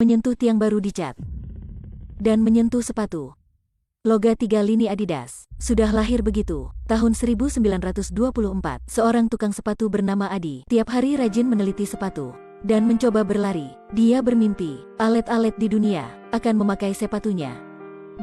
menyentuh tiang baru dicat, dan menyentuh sepatu. Logo 3 lini Adidas. Sudah lahir begitu. Tahun 1924, seorang tukang sepatu bernama Adi tiap hari rajin meneliti sepatu dan mencoba berlari. Dia bermimpi, atlet-atlet di dunia akan memakai sepatunya.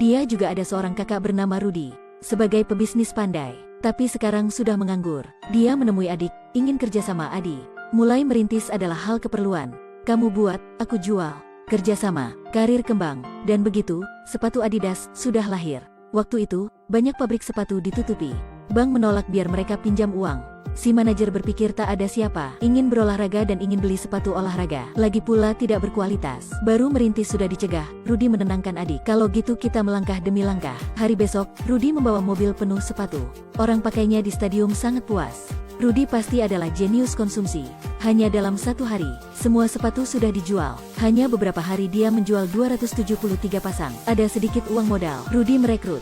Dia juga ada seorang kakak bernama Rudi, sebagai pebisnis pandai, tapi sekarang sudah menganggur. Dia menemui adik, ingin kerja sama Adi. Mulai merintis adalah hal keperluan. Kamu buat, aku jual. Kerjasama, karir kembang, dan begitu, sepatu Adidas sudah lahir. Waktu itu, banyak pabrik sepatu ditutupi. Bank menolak biar mereka pinjam uang. Si manajer berpikir tak ada siapa ingin berolahraga dan ingin beli sepatu olahraga. Lagi pula tidak berkualitas. Baru merintis sudah dicegah. Rudi menenangkan adik. Kalau gitu kita melangkah demi langkah. Hari besok, Rudi membawa mobil penuh sepatu. Orang pakainya di stadium sangat puas. Rudi pasti adalah jenius konsumsi. Hanya dalam satu hari, semua sepatu sudah dijual. Hanya beberapa hari dia menjual 273 pasang. Ada sedikit uang modal. Rudi merekrut.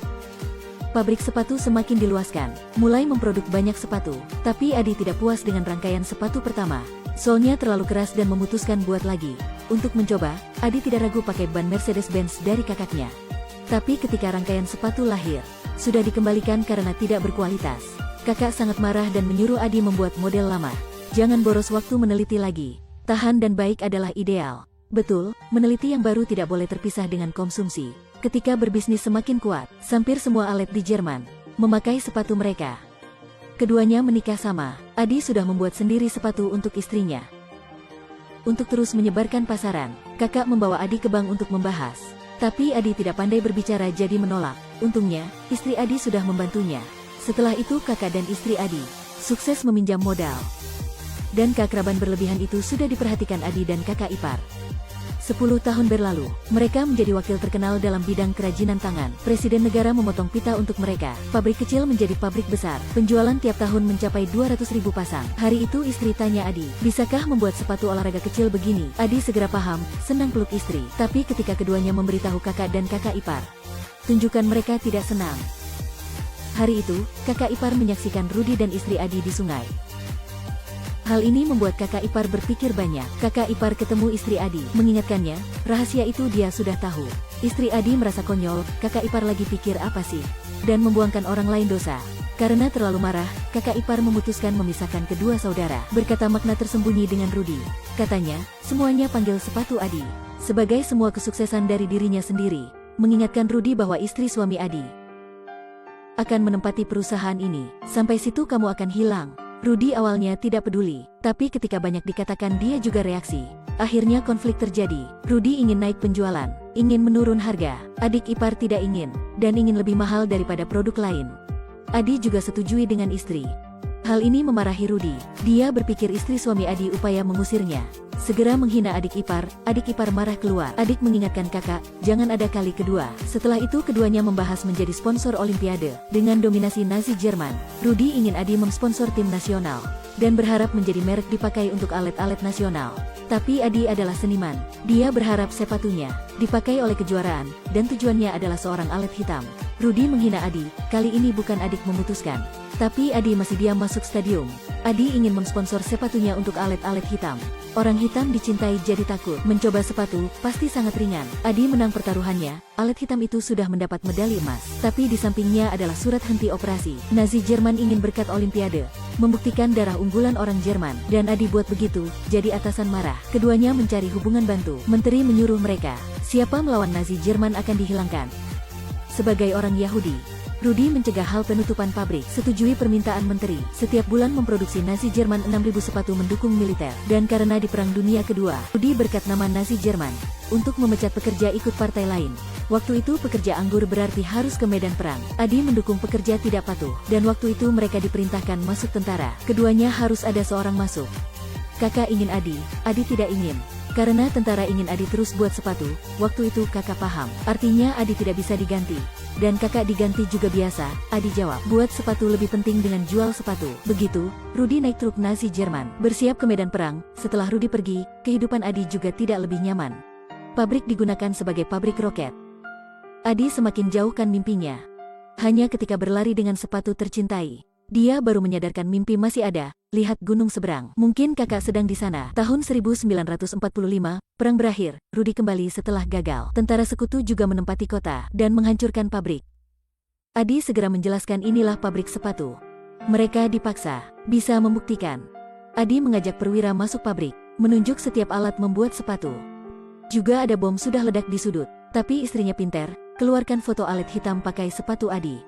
Pabrik sepatu semakin diluaskan, mulai memproduk banyak sepatu. Tapi Adi tidak puas dengan rangkaian sepatu pertama. Solnya terlalu keras dan memutuskan buat lagi. Untuk mencoba, Adi tidak ragu pakai ban Mercedes-Benz dari kakaknya. Tapi ketika rangkaian sepatu lahir, sudah dikembalikan karena tidak berkualitas. Kakak sangat marah dan menyuruh Adi membuat model lama. Jangan boros waktu meneliti lagi. Tahan dan baik adalah ideal. Betul, meneliti yang baru tidak boleh terpisah dengan konsumsi. Ketika berbisnis semakin kuat, hampir semua atlet di Jerman memakai sepatu mereka. Keduanya menikah sama. Adi sudah membuat sendiri sepatu untuk istrinya. Untuk terus menyebarkan pasaran, kakak membawa Adi ke bank untuk membahas. Tapi Adi tidak pandai berbicara jadi menolak. Untungnya, istri Adi sudah membantunya. Setelah itu kakak dan istri Adi sukses meminjam modal. Dan keakraban berlebihan itu sudah diperhatikan Adi dan kakak ipar. 10 tahun berlalu, mereka menjadi wakil terkenal dalam bidang kerajinan tangan. Presiden negara memotong pita untuk mereka. Pabrik kecil menjadi pabrik besar. Penjualan tiap tahun mencapai 200.000 pasang. Hari itu istri tanya Adi, bisakah membuat sepatu olahraga kecil begini? Adi segera paham, senang peluk istri. Tapi ketika keduanya memberitahu kakak dan kakak ipar, tunjukkan mereka tidak senang. Hari itu, kakak ipar menyaksikan Rudi dan istri Adi di sungai. Hal ini membuat kakak ipar berpikir banyak. Kakak ipar ketemu istri Adi, mengingatkannya, rahasia itu dia sudah tahu. Istri Adi merasa konyol, kakak ipar lagi pikir apa sih? Dan membuangkan orang lain dosa. Karena terlalu marah, kakak ipar memutuskan memisahkan kedua saudara. Berkata makna tersembunyi dengan Rudi. Katanya, semuanya panggil sepatu Adi. Sebagai semua kesuksesan dari dirinya sendiri, mengingatkan Rudi bahwa istri suami Adi akan menempati perusahaan ini. Sampai situ kamu akan hilang. Rudi awalnya tidak peduli, tapi ketika banyak dikatakan dia juga reaksi. Akhirnya konflik terjadi. Rudi ingin naik penjualan, ingin menurun harga. Adik ipar tidak ingin, dan ingin lebih mahal daripada produk lain. Adi juga setujui dengan istri. Hal ini memarahi Rudi. Dia berpikir istri suami Adi upaya mengusirnya. Segera menghina adik ipar marah keluar. Adik mengingatkan kakak, jangan ada kali kedua. Setelah itu keduanya membahas menjadi sponsor Olimpiade. Dengan dominasi Nazi Jerman, Rudi ingin Adi memsponsor tim nasional, dan berharap menjadi merek dipakai untuk atlet-atlet nasional. Tapi Adi adalah seniman. Dia berharap sepatunya dipakai oleh kejuaraan, dan tujuannya adalah seorang atlet hitam. Rudi menghina Adi, kali ini bukan adik memutuskan. Tapi Adi masih diam masuk stadium. Adi ingin memsponsor sepatunya untuk atlet-atlet hitam. Orang hitam dicintai jadi takut. Mencoba sepatu, pasti sangat ringan. Adi menang pertaruhannya, atlet hitam itu sudah mendapat medali emas. Tapi di sampingnya adalah surat henti operasi. Nazi Jerman ingin berkat Olimpiade, membuktikan darah unggulan orang Jerman. Dan Adi buat begitu, jadi atasan marah. Keduanya mencari hubungan bantu. Menteri menyuruh mereka, siapa melawan Nazi Jerman akan dihilangkan. Sebagai orang Yahudi, Rudi mencegah hal penutupan pabrik. Setujui permintaan menteri. Setiap bulan memproduksi Nazi Jerman 6.000 sepatu mendukung militer. Dan karena di Perang Dunia Kedua, Rudi berkat nama Nazi Jerman untuk memecat pekerja ikut partai lain. Waktu itu pekerja anggur berarti harus ke medan perang. Adi mendukung pekerja tidak patuh. Dan waktu itu mereka diperintahkan masuk tentara. Keduanya harus ada seorang masuk. Kakak ingin Adi tidak ingin. Karena tentara ingin Adi terus buat sepatu, waktu itu kakak paham. Artinya Adi tidak bisa diganti. Dan kakak diganti juga biasa, Adi jawab. Buat sepatu lebih penting dengan jual sepatu. Begitu, Rudi naik truk Nazi Jerman, bersiap ke medan perang. Setelah Rudi pergi, kehidupan Adi juga tidak lebih nyaman. Pabrik digunakan sebagai pabrik roket. Adi semakin jauhkan mimpinya. Hanya ketika berlari dengan sepatu tercintai, Dia baru menyadarkan mimpi masih ada. Lihat gunung seberang. Mungkin kakak sedang di sana. Tahun 1945, perang berakhir. Rudy kembali setelah gagal. Tentara sekutu juga menempati kota dan menghancurkan pabrik. Adi segera menjelaskan inilah pabrik sepatu. Mereka dipaksa. Bisa membuktikan. Adi mengajak perwira masuk pabrik, menunjuk setiap alat membuat sepatu. Juga ada bom sudah ledak di sudut. Tapi istrinya pintar, keluarkan foto alat hitam pakai sepatu Adi.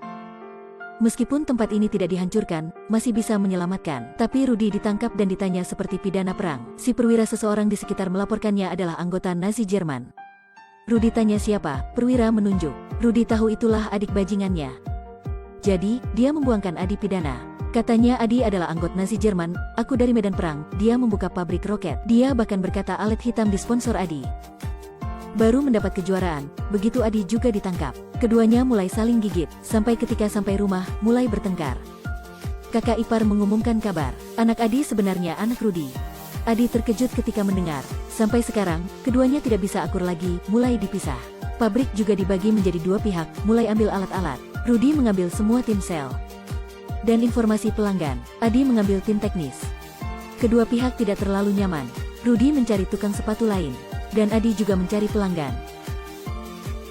Meskipun tempat ini tidak dihancurkan, masih bisa menyelamatkan. Tapi Rudy ditangkap dan ditanya seperti pidana perang. Si perwira seseorang di sekitar melaporkannya adalah anggota Nazi Jerman. Rudy tanya siapa, perwira menunjuk. Rudy tahu itulah adik bajingannya. Jadi, dia membuangkan Adi pidana. Katanya Adi adalah anggota Nazi Jerman, aku dari medan perang, dia membuka pabrik roket. Dia bahkan berkata alat hitam disponsor Adi. Baru mendapat kejuaraan, begitu Adi juga ditangkap. Keduanya mulai saling gigit, sampai ketika sampai rumah, mulai bertengkar. Kakak ipar mengumumkan kabar, anak Adi sebenarnya anak Rudy. Adi terkejut ketika mendengar, sampai sekarang, keduanya tidak bisa akur lagi, mulai dipisah. Pabrik juga dibagi menjadi dua pihak, mulai ambil alat-alat. Rudy mengambil semua tim sel dan informasi pelanggan. Adi mengambil tim teknis. Kedua pihak tidak terlalu nyaman. Rudy mencari tukang sepatu lain. Dan Adi juga mencari pelanggan.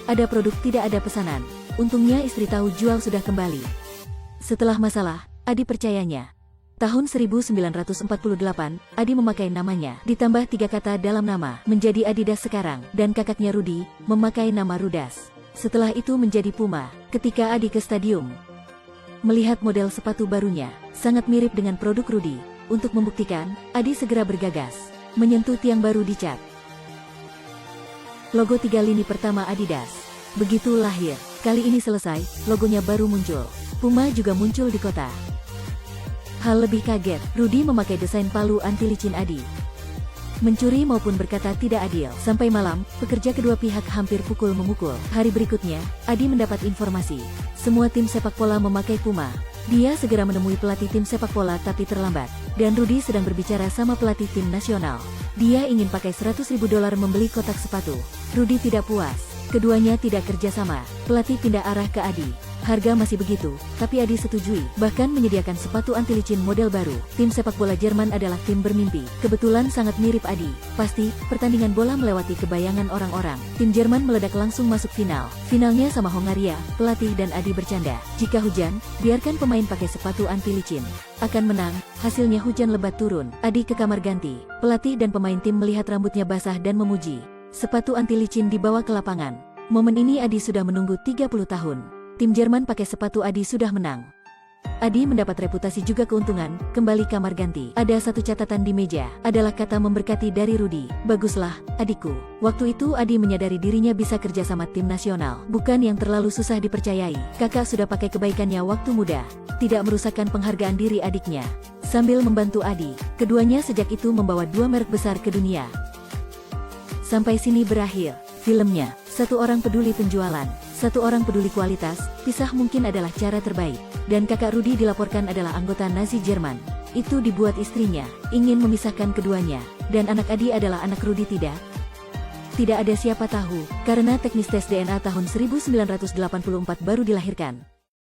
Ada produk tidak ada pesanan. Untungnya istri tahu jual sudah kembali. Setelah masalah, Adi percayanya. Tahun 1948, Adi memakai namanya, ditambah 3 kata dalam nama, menjadi Adidas sekarang, dan kakaknya Rudy, memakai nama Rudas. Setelah itu menjadi Puma. Ketika Adi ke stadium, melihat model sepatu barunya, sangat mirip dengan produk Rudy. Untuk membuktikan, Adi segera bergagas, menyentuh tiang baru dicat. Logo 3 lini pertama Adidas. Begitu lahir, kali ini selesai, logonya baru muncul. Puma juga muncul di kota. Hal lebih kaget, Rudy memakai desain palu anti licin Adi. Mencuri maupun berkata tidak adil. Sampai malam, pekerja kedua pihak hampir pukul-memukul. Hari berikutnya, Adi mendapat informasi. Semua tim sepak bola memakai Puma. Dia segera menemui pelatih tim sepak bola tapi terlambat. Dan Rudy sedang berbicara sama pelatih tim nasional. Dia ingin pakai $100.000 membeli kotak sepatu. Rudy tidak puas. Keduanya tidak kerjasama. Pelatih pindah arah ke Adi. Harga masih begitu, tapi Adi setujui. Bahkan menyediakan sepatu anti licin model baru. Tim sepak bola Jerman adalah tim bermimpi. Kebetulan sangat mirip Adi. Pasti, pertandingan bola melewati kebayangan orang-orang. Tim Jerman meledak langsung masuk final. Finalnya sama Hongaria, pelatih dan Adi bercanda. Jika hujan, biarkan pemain pakai sepatu anti licin. Akan menang, hasilnya hujan lebat turun. Adi ke kamar ganti. Pelatih dan pemain tim melihat rambutnya basah dan memuji. Sepatu anti licin dibawa ke lapangan. Momen ini Adi sudah menunggu 30 tahun. Tim Jerman pakai sepatu Adi sudah menang. Adi mendapat reputasi juga keuntungan, kembali kamar ganti. Ada satu catatan di meja, adalah kata memberkati dari Rudy. Baguslah, adikku. Waktu itu Adi menyadari dirinya bisa kerja sama tim nasional. Bukan yang terlalu susah dipercayai. Kakak sudah pakai kebaikannya waktu muda. Tidak merusakkan penghargaan diri adiknya. Sambil membantu Adi, keduanya sejak itu membawa 2 merek besar ke dunia. Sampai sini berakhir filmnya. Satu orang peduli penjualan, satu orang peduli kualitas, pisah mungkin adalah cara terbaik. Dan kakak Rudy dilaporkan adalah anggota Nazi Jerman. Itu dibuat istrinya, ingin memisahkan keduanya. Dan anak Adi adalah anak Rudy tidak? Tidak ada siapa tahu, karena teknis tes DNA tahun 1984 baru dilahirkan.